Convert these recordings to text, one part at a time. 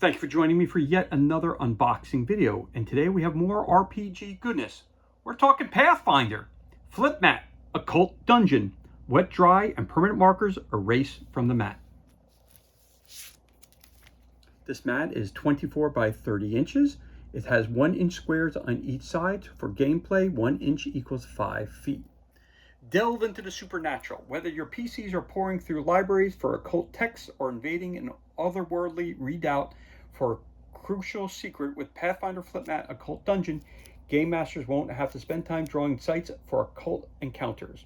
Thank you for joining me for yet another unboxing video, and today we have more RPG goodness. We're talking Pathfinder, flip mat, occult dungeon, wet, dry, and permanent markers erase from the mat. This mat is 24 by 30 inches. It has 1-inch squares on each side. For gameplay, 1 inch equals 5 feet. Delve into the supernatural. Whether your PCs are pouring through libraries for occult texts or invading an otherworldly redoubt for a crucial secret with Pathfinder Flipmat Occult Dungeon, game masters won't have to spend time drawing sites for occult encounters.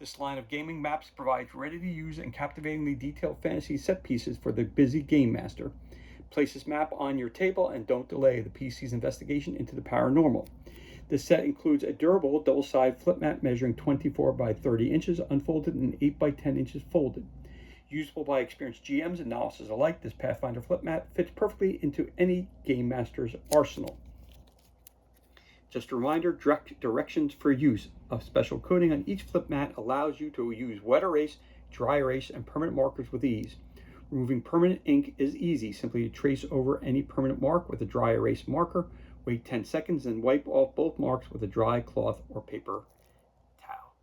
This line of gaming maps provides ready-to-use and captivatingly detailed fantasy set pieces for the busy game master. Place this map on your table and don't delay the PC's investigation into the paranormal. This set includes a durable double-sided flip mat measuring 24 by 30 inches unfolded and 8 by 10 inches folded. Usable by experienced GMs and novices alike, this Pathfinder flip mat fits perfectly into any game master's arsenal. Just a reminder, directions for use. A special coating on each flip mat allows you to use wet erase, dry erase, and permanent markers with ease. Removing permanent ink is easy. Simply trace over any permanent mark with a dry erase marker. Wait 10 seconds and wipe off both marks with a dry cloth or paper towel.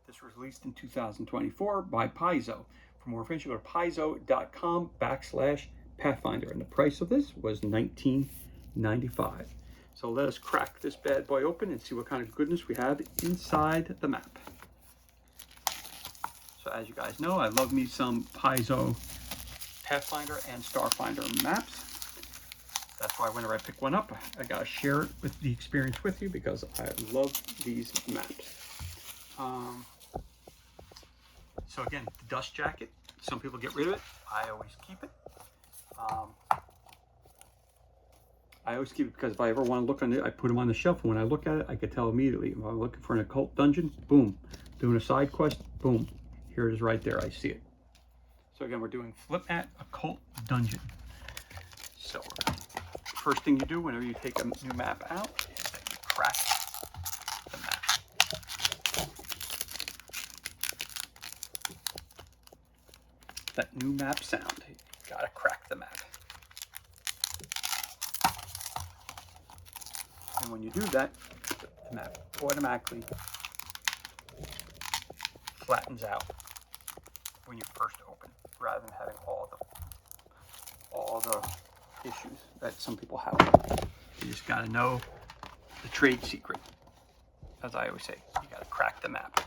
This was released in 2024 by Paizo. For more information, go to paizo.com/Pathfinder. And the price of this was $19.95. So let us crack this bad boy open and see what kind of goodness we have inside the map. So as you guys know, I love me some Paizo Pathfinder and Starfinder maps. That's why whenever I pick one up, I gotta share it with the experience with you because I love these maps. So again, the dust jacket, some people get rid of it. I always keep it. I always keep it because if I ever want to look on it, I put them on the shelf. And when I look at it, I can tell immediately. If I'm looking for an occult dungeon, boom. Doing a side quest, boom. Here it is right there. I see it. So again, we're doing flip mat occult dungeon. So first thing you do whenever you take a new map out is that you crack the map. That new map sound, you gotta crack the map. And when you do that, the map automatically flattens out when you first open, rather than having all the issues that some people have. You just gotta know the trade secret. As I always say, you gotta crack the map.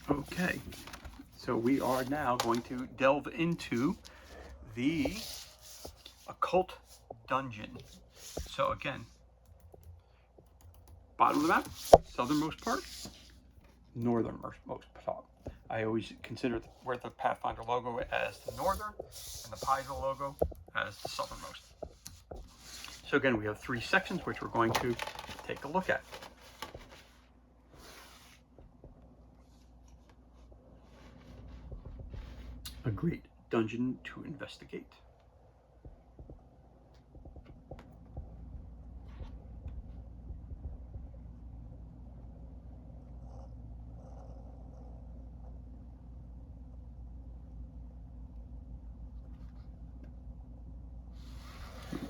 Okay, so we are now going to delve into the occult dungeon. So again, bottom of the map, southernmost part, northernmost part. I always consider where the Pathfinder logo as the northern and the Paizo logo as the southernmost. So again, we have 3 sections which we're going to take a look at. A great dungeon to investigate.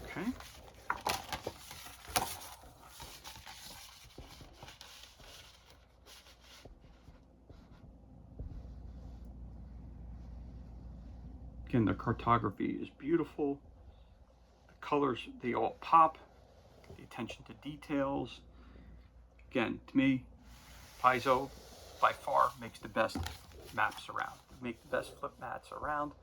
Okay. Again, the cartography is beautiful. The colors, they all pop. The attention to details. Again, to me, Paizo by far makes the best maps around. They make the best flip mats around.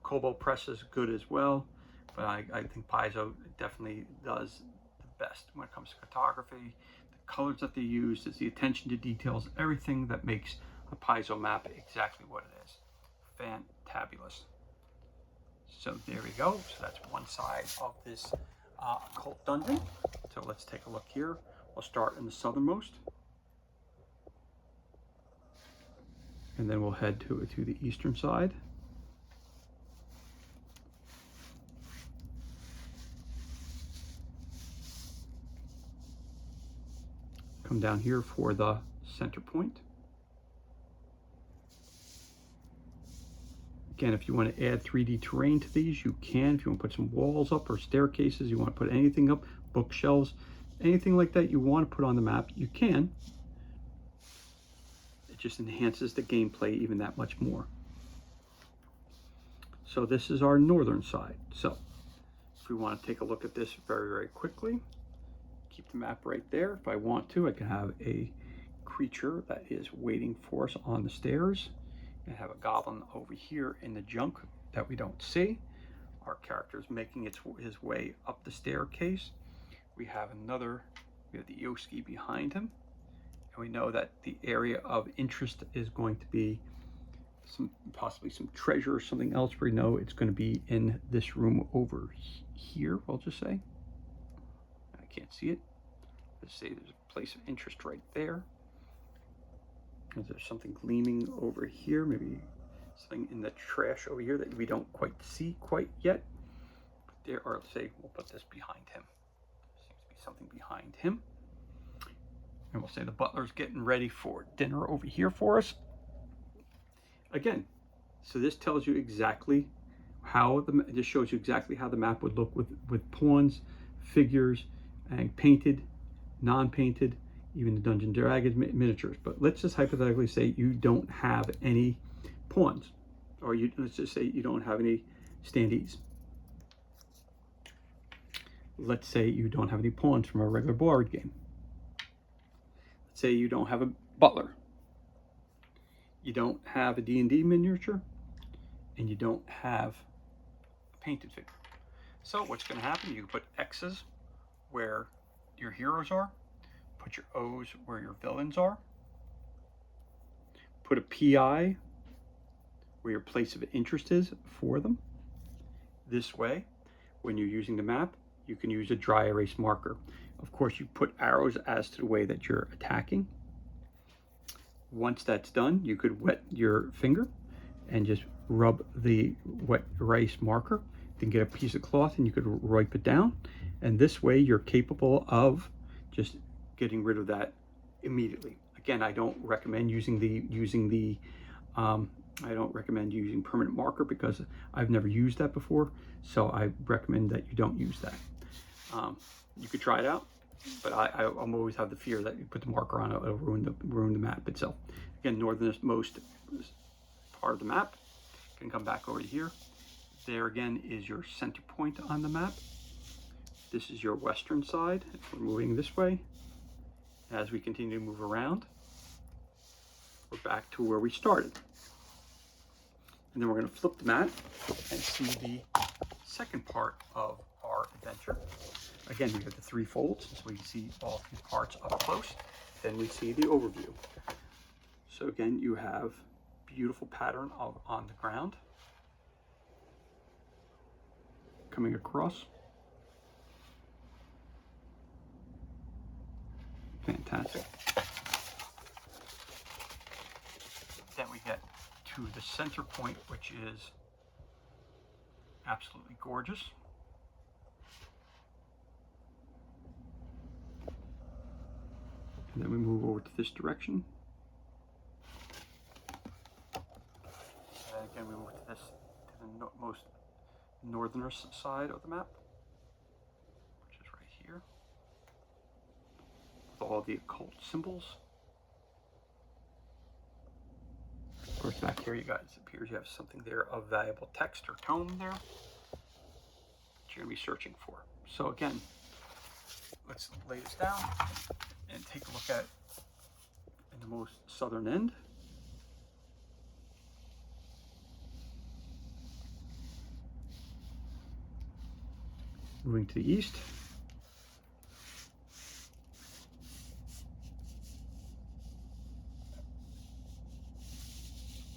Kobo Press is good as well, but I think Paizo definitely does the best when it comes to cartography. The colors that they use, is the attention to details, everything that makes a Paizo map exactly what it is. Fantabulous. So there we go. So that's one side of this occult dungeon. So let's take a look here. We'll start in the southernmost. And then we'll head to the eastern side. come down here for the center point. Again, if you want to add 3D terrain to these, you can. If you want to put some walls up or staircases, you want to put anything up, bookshelves, anything like that you want to put on the map, you can. It just enhances the gameplay even that much more. So this is our northern side. So if we want to take a look at this very, very quickly, keep the map right there. If I want to, I can have a creature that is waiting for us on the stairs. And have a goblin over here in the junk that we don't see. Our character is making his way up the staircase. We have the Eoski behind him. And we know that the area of interest is going to be possibly some treasure or something else. We know it's going to be in this room over here, I'll just say. I can't see it. Let's say there's a place of interest right there. Is there something gleaming over here? Maybe something in the trash over here that we don't quite see quite yet. But there are, let's say, we'll put this behind him. There seems to be something behind him. And we'll say the butler's getting ready for dinner over here for us. Again, so this tells you exactly how this shows you exactly how the map would look with pawns, figures, and painted, non-painted, even the Dungeons & Dragons miniatures. But let's just hypothetically say you don't have any pawns, or let's just say you don't have any standees. Let's say you don't have any pawns from a regular board game. Let's say you don't have a butler. You don't have a D&D miniature, and you don't have a painted figure. So what's going to happen? You put X's where your heroes are. Put your O's where your villains are. Put a PI where your place of interest is for them. This way, when you're using the map, you can use a dry erase marker. Of course, you put arrows as to the way that you're attacking. Once that's done, you could wet your finger and just rub the wet erase marker. Then get a piece of cloth and you could wipe it down. And this way, you're capable of just getting rid of that immediately. Again, I don't recommend using I don't recommend using permanent marker because I've never used that before. So I recommend that you don't use that. You could try it out, but I'm always have the fear that you put the marker on, it'll ruin the map itself. Again, northernmost part of the map. You can come back over here. There again is your center point on the map. This is your western side. If we're moving this way, as we continue to move around, we're back to where we started. And then we're going to flip the map and see the second part of our adventure. Again, we have the three folds, so we can see all three parts up close. Then we see the overview. So again, you have beautiful pattern on the ground coming across. Fantastic. Then we get to the center point, which is absolutely gorgeous. And then we move over to this direction. And again, we move to the most northern side of the map, which is right here, with all the occult symbols. Of course, back here, you guys, it appears you have something there of valuable text or tone there that you're going to be searching for. So again, let's lay this down and take a look at it in the most southern end. Moving to the east.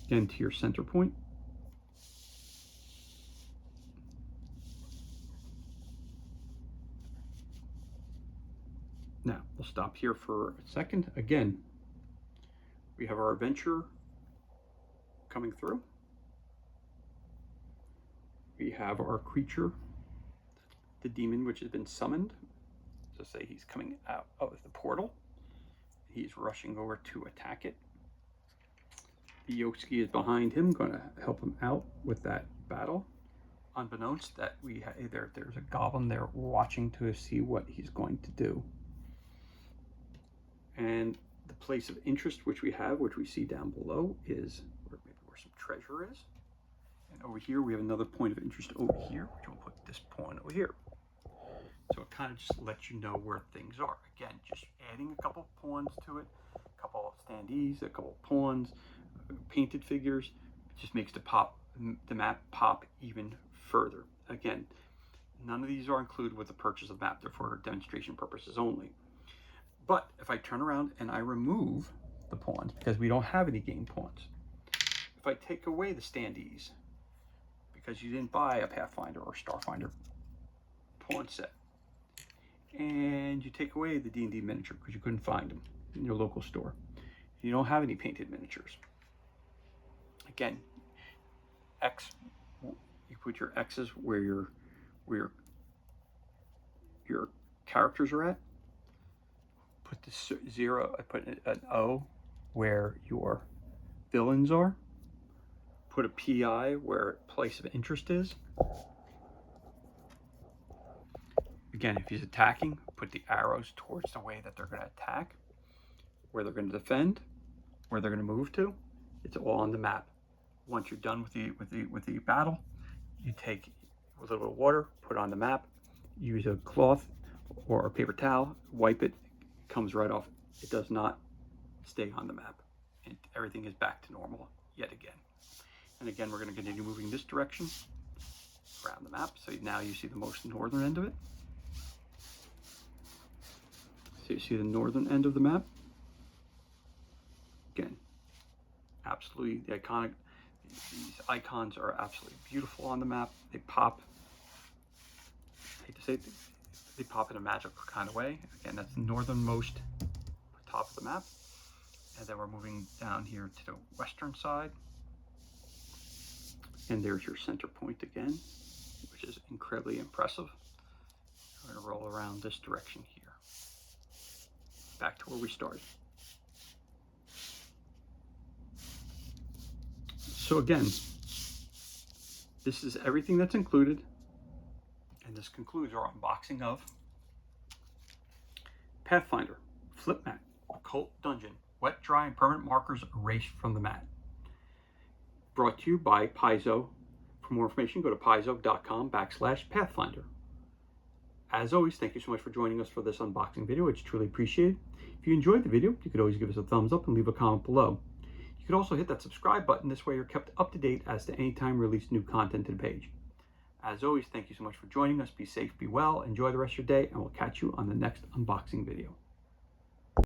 Again, to your center point. Now, we'll stop here for a second. Again, we have our adventure coming through. We have our creature, the demon, which has been summoned. So say he's coming out of the portal. he's rushing over to attack it. The Yoski is behind him, going to help him out with that battle. Unbeknownst that there's a goblin there watching to see what he's going to do. And the place of interest which we see down below, is where some treasure is. And over here we have another point of interest over here, which we'll put this pawn over here. So it kind of just lets you know where things are. Again, just adding a couple pawns to it, a couple of standees, a couple of pawns, painted figures, it just makes the map pop even further. Again, none of these are included with the purchase of the map. They're for demonstration purposes only. But if I turn around and I remove the pawns, because we don't have any game pawns, if I take away the standees, because you didn't buy a Pathfinder or Starfinder pawn set, and you take away the D&D miniature because you couldn't find them in your local store, you don't have any painted miniatures. Again, you put your X's where your characters are at. Put the 0. I put an O where your villains are. Put a PI where place of interest is. Again, if he's attacking, put the arrows towards the way that they're going to attack, where they're going to defend, where they're going to move to. It's all on the map. Once you're done with the battle, you take a little bit of water, put it on the map, use a cloth or a paper towel, wipe it, comes right off. It does not stay on the map. And everything is back to normal yet again. And again, we're going to continue moving this direction around the map. So now you see the most northern end of it. So you see the northern end of the map. Again, absolutely the iconic. These icons are absolutely beautiful on the map. They pop. I hate to say it, they pop in a magical kind of way. Again, that's the northernmost top of the map. And then we're moving down here to the western side. And there's your center point again, which is incredibly impressive. We're going to roll around this direction here. Back to where we started. So again, this is everything that's included. And this concludes our unboxing of Pathfinder, Flip Mat, Occult Dungeon, Wet, Dry, and Permanent Markers Erased from the Mat. Brought to you by Paizo. For more information, go to paizo.com/Pathfinder. As always, thank you so much for joining us for this unboxing video. It's truly appreciated. If you enjoyed the video, you could always give us a thumbs up and leave a comment below. You could also hit that subscribe button. This way you're kept up to date as to any time we release new content to the page. As always, thank you so much for joining us. Be safe, be well, enjoy the rest of your day, and we'll catch you on the next unboxing video.